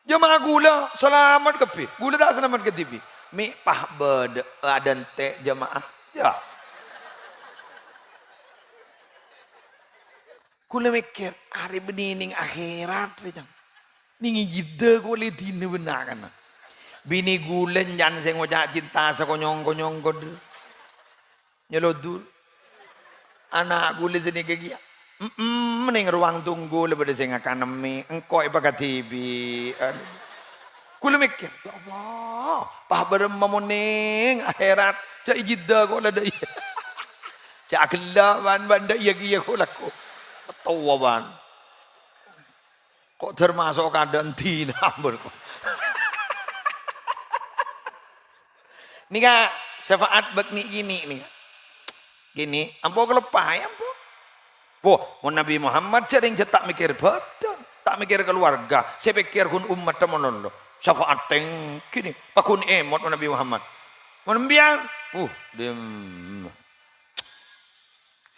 [SPEAKER 1] Jemaah gula selamat ke pi. Gula tak selamat ke tipi. Mi pah bed adan te jemaah. Ya. Gula mikir hari benining akhirat recang. Ningi jida gula dina benar kan. Bini gulen jan sing ngojak cinta sakonyong-konyong kod. Nyelodur. Anak gula sini kegia. Mending ruang tunggu lebih sing akan nemi engkau ibagat TV. Kula mikir, ya Allah, pah bareng memuning akhirat cak ijida kok ada iya. Cak gelaban banda iya iya kok laku. Tawa ban. Kok termasuk keadaan tina ambur kok. Nika syafaat begini gini nih. Gini, ampo kelepah ya ampo. Wah, mau Nabi Muhammad jadi tak mikir badan, tak mikir keluarga. Saya pikir kun umat teman lo. Syafaat teng kini, pakun emot Nabi Muhammad. Menembian, dem.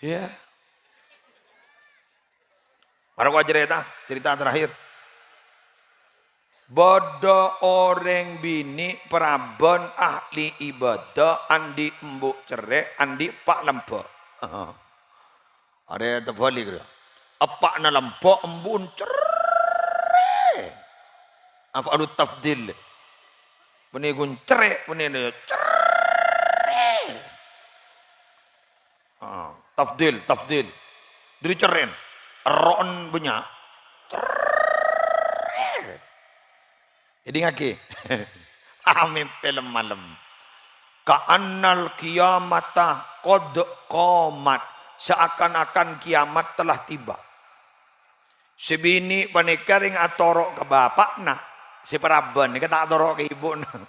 [SPEAKER 1] Ya. Para gua cerita terakhir. Bodo orang bini perabon ahli ibadah andi embuk cerai andi pak lempok. Ada yang terbalik. Apa na lempok embun cerai. Afalu tafdil. Benih gun cerai, benih ni cerai. Tafdil. Dari cerai. Ron banyak. Cerai. Jadi ngaki. Amin film malam. Ka'annal qiyamata qad qamat. Seakan-akan kiamat telah tiba. Sebini panikaring atorok ke bapak nah. Si peraban ni kata atorok ke ibu nah.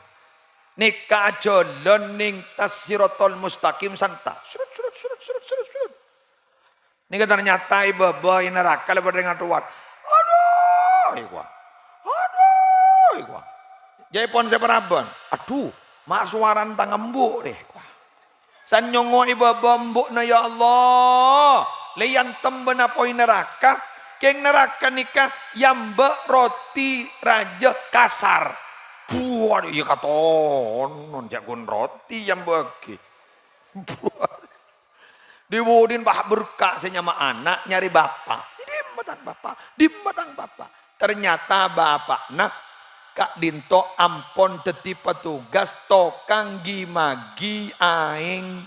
[SPEAKER 1] Nikah jalan ning tasirotol mustaqim santa. Surut. Ni kata ternyata ibu bayi neraka lebar dengan tuat. Aduh, ikwa. Jadi pon si peraban. Aduh, mak suaran tangan embuk deh. Sanyongo iba bambuk na ya Allah. Leyan temben apoi neraka. Keng neraka nikah yamba roti raja kasar. Buat iya katon. Jagun roti yang bagi. Diwudin bah berkah senyama anak nyari bapak. Di matang bapak. Ternyata bapak nah Kak Dinto ampon teti petugas tokang gimagi aing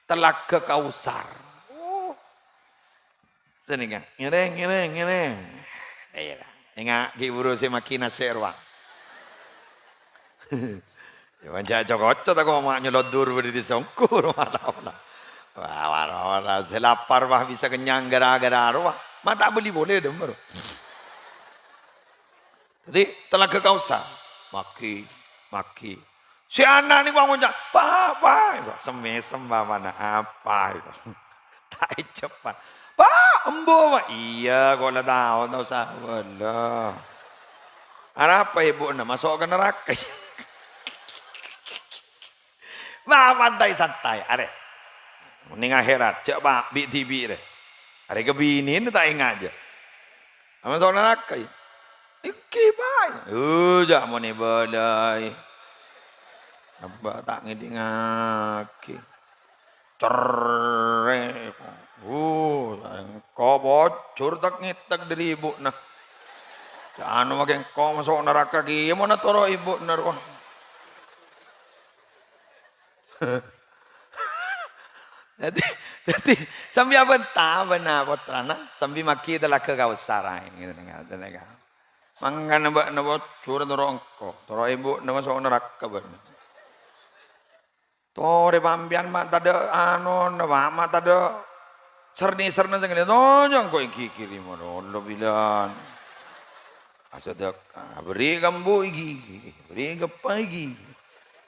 [SPEAKER 1] telaga kausar. Ini kan, ngene. Ingat giburu si makina serwa. Ya wanca cokot tak kau mak nyelodur beri di songkur malah. Wah, selapar bah bisa kenyang gara-gara arwah. Mata beli boleh dong baru. Jadi telaga kausar, maki. Si anak ni bangun jak, apa? Semesem mana apa itu? Tak cepat. Pak, embo pak. Iya, kau dah tahu sahaja. Apa ibu nak masuk ke neraka? Bah pantai santai, are. Mending akhirat, cak pak, BTV deh. Are kebini ni tak ingat je. Masuk neraka. Iki baik. Jak mau ni badai. Nampak tak ngedi ngaki. Cerai. Kau bocor tak ngitak dari ibu nah. Jangan makin kau masuk neraka ki. Mana toro ibu neraka. Jadi sambil apa tak benar potrana. Sambil maki telah ke kau sarai. Mangga nabak curah toro engkau, toro ibu nama soal neraka benar. Tore pambian mak tada anon, mak tada serni jangan lihat, jangan kau kiri mana, lo bilang. Asal beri gambu igi, beri apa igi,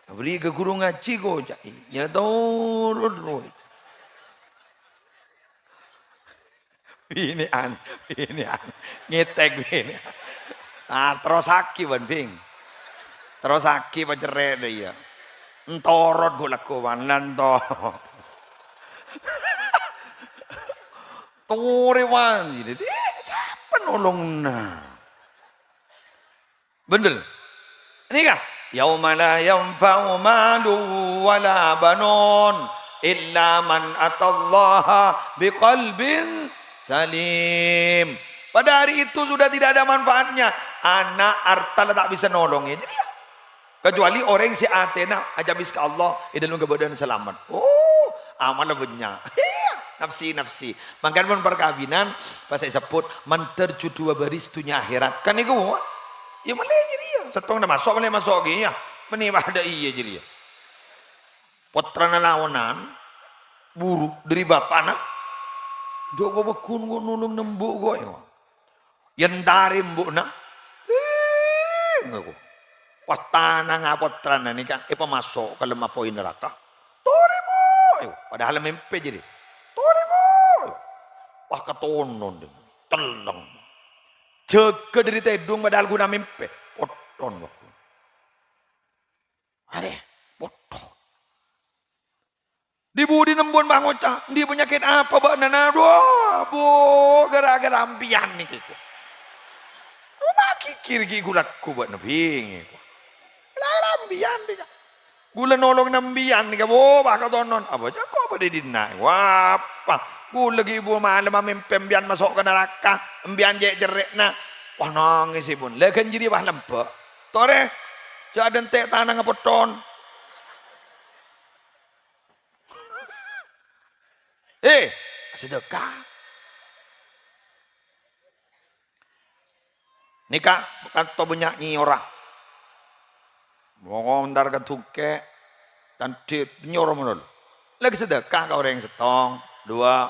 [SPEAKER 1] beri ke guru ngaji kau cai, ya tahu. Ini an, ngetek ini. Terus haki bing. Terus haki pacerai dia. Entorot gue lakukan lanto. Torewan jadi siapa nolong nah. Bener. Ini kan yauma la yanfa'u malu wala banun illa man atallaha biqalbin salim. Pada hari itu sudah tidak ada manfaatnya. Anak harta tak bisa nolongnya. Jadi ya, kecuali orang si atena ajabis ke Allah dalam kebadan selamat. Oh, amal banyak. Nafsi. Makanya pun perkawinan pas saya sebut manterju dua baris dunia akhirat. Kan itu ya boleh jadi ya. Setong dah masuk lagi ya. Menimah ada iya jadi ya. Putra lawanan buruk dari bapak nak. Dok gua bakun gua nulung nembuk gua ya. Yang dari mbuk nak. Ngaku. Pas tanah ngapotran ini kan masuk ke lemah poin neraka. Torimu. Padahal mimpi jadi. Torimu. Wah ketonon deh. Teleng. Jaga dari tedung padahal guna mimpi. Poton waktu. Ada poton. Di budi nembun bang Oca. Di penyakit apa bak nana? Wah bu. Gara-gara ampian nih gitu. Kikir gulatku buat nebing. Lambian nih. Gula nolong nambian nih bo bakal tonon. Apa aja kok pada dina. Wah apa? Gula lagi ibu malam mempembian masuk ke neraka. Embian jerek na. Wah nangis ibu. Lekan jadi wah lempek. Tore. Jangan tek tanah ngepoton. Sedekah. Nikah kanto banyak ni orang. Mau ntar ketuke dan di nyorong menol. Lagi sedekah kau orang setong, dua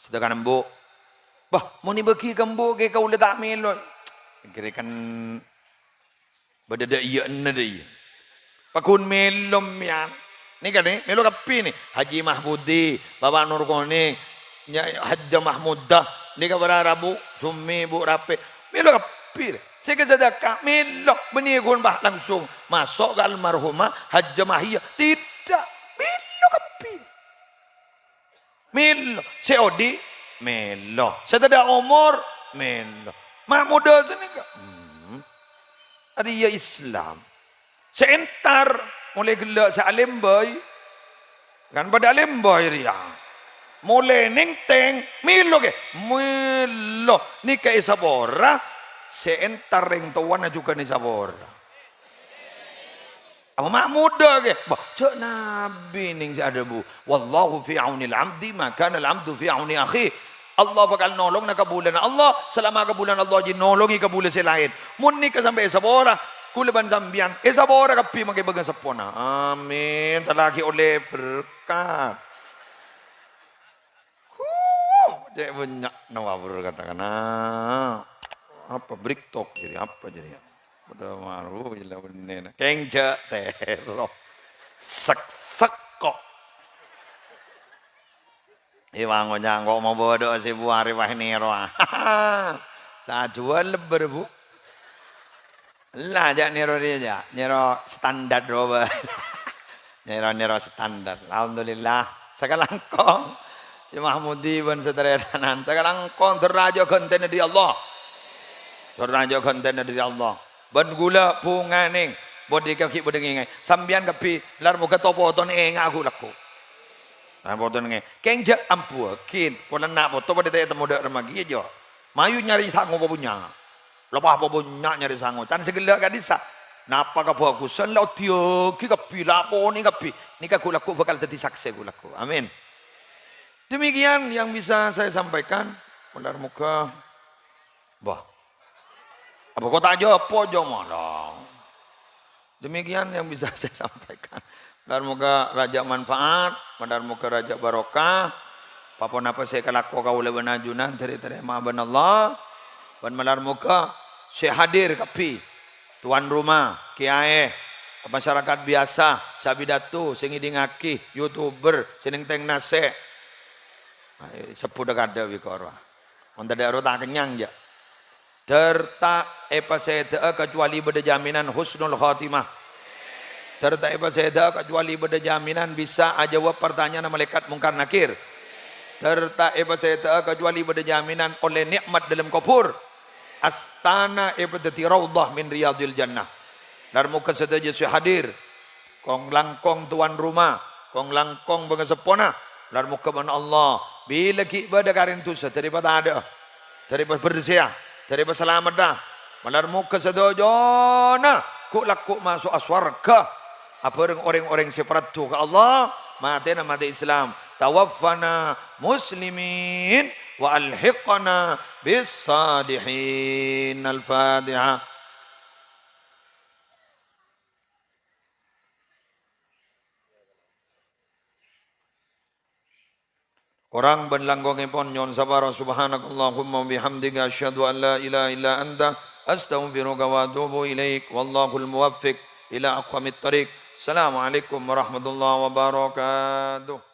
[SPEAKER 1] sedekah nembuk. Bah, mau ni bagi kembuk ke kau letak melo. Kira kan berdada iya nada iya. Pakun melom yan. Ni kan ni melo kapi ni. Haji Mahmudi, Bapak Nur Kone, Haji Mahmudah. Ni kan berarabu, sumi bu rapi. Melo kapir. Saya sedekah melo benikun bah langsung masuk ke almarhumah Hajjah Mahiyah. Tidak. Melo kapir. Melo. Seodi melo. Setada umur melo. Mak muda sini ke? Ada ya Islam. Seentar mulai gelak sealim boy. Kan pada alim boy ria. Mulai nengteng milo ke milo ni ke Isabora seentar ring tuan juga ni Isabora. Apa mak muda ke? Bah, cak Nabi ning si ada bu. Wallahu fi auni al-abdi maka al-abdu fi auni akhi. Allah bakal nolong nak kabulan Allah selama kabulan Allah jadi nolongi kabulan si lain. Mun ni ke sampai Isabora kuleban sambian Isabora kapi makai bagang sepona. Amin. Talaki oleh berkat. Cek banyak nawabur katakan apa break talk jadi apa jadi pada maru bila bener kengja tero sak kok iwang ojang kok mau bodoh si bu hari wah nero saya jual lebar bu lah jak nero dia nero standar roba nero standar alhamdulillah sekarang kong si Mahmudi ban sederhana sekarang kong terraja konten dari Allah terraja konten dari Allah ban gula punganing bodi kaki bodengi sambian kapi lar muka topo ton aku laku nah boton nge kengja ampu kin pon nak foto pada tanya temu dak remagi aja mayu nyari sangu punya lepas punya nyari sangu tan segala kadisa napa ka bagusan laut tio ki kapi lapo ni kapi ni ka kulaku bakal jadi saksi kulaku amin. Demikian yang bisa saya sampaikan. Benar muka. Bah. Apa kau tak jawab? Apa jawab? Demikian yang bisa saya sampaikan. Benar muka raja manfaat. Benar muka raja barokah. Apapun apa saya kelaku kau oleh benajunan. Terima ben Allah. Dan benar muka saya hadir kapi. Tuan rumah. Kiai. Masyarakat biasa. Sabidatu. Singidingaki. YouTuber. Seneng teng nase. Sepuluh dekade wikora. Untuk daerah tak kenyang je. Terta apa saya kecuali pada jaminan husnul khatimah. Terta apa saya kecuali pada jaminan bisa jawab pertanyaan malaikat mungkar nakir. serta saya kecuali pada jaminan oleh nikmat dalam kubur. Astana ibadati raudhah min riyadil jannah. Dan muka saja hadir. Kong langkong tuan rumah, kong langkong pengasapona. Dan muka mana Allah. Bila kita karin tu daripada ada, daripada bersih, daripada selamat dah. Malar muka sedojona, kuk laku masuk aswarga. Apa orang-orang separat tu ke Allah, mati nama mati Islam. Tawaffana muslimin wa alhiqana bis sadihin. Al-Fatihah. Orang benlanggong pon nyon sabara subhanakallahumma bihamdika asyhadu an la ilaha illa anta astaghfiruka wa atubu ilaik wallahul muwaffiq ila aqwamit thariq. Assalamualaikum warahmatullahi wabarakatuh.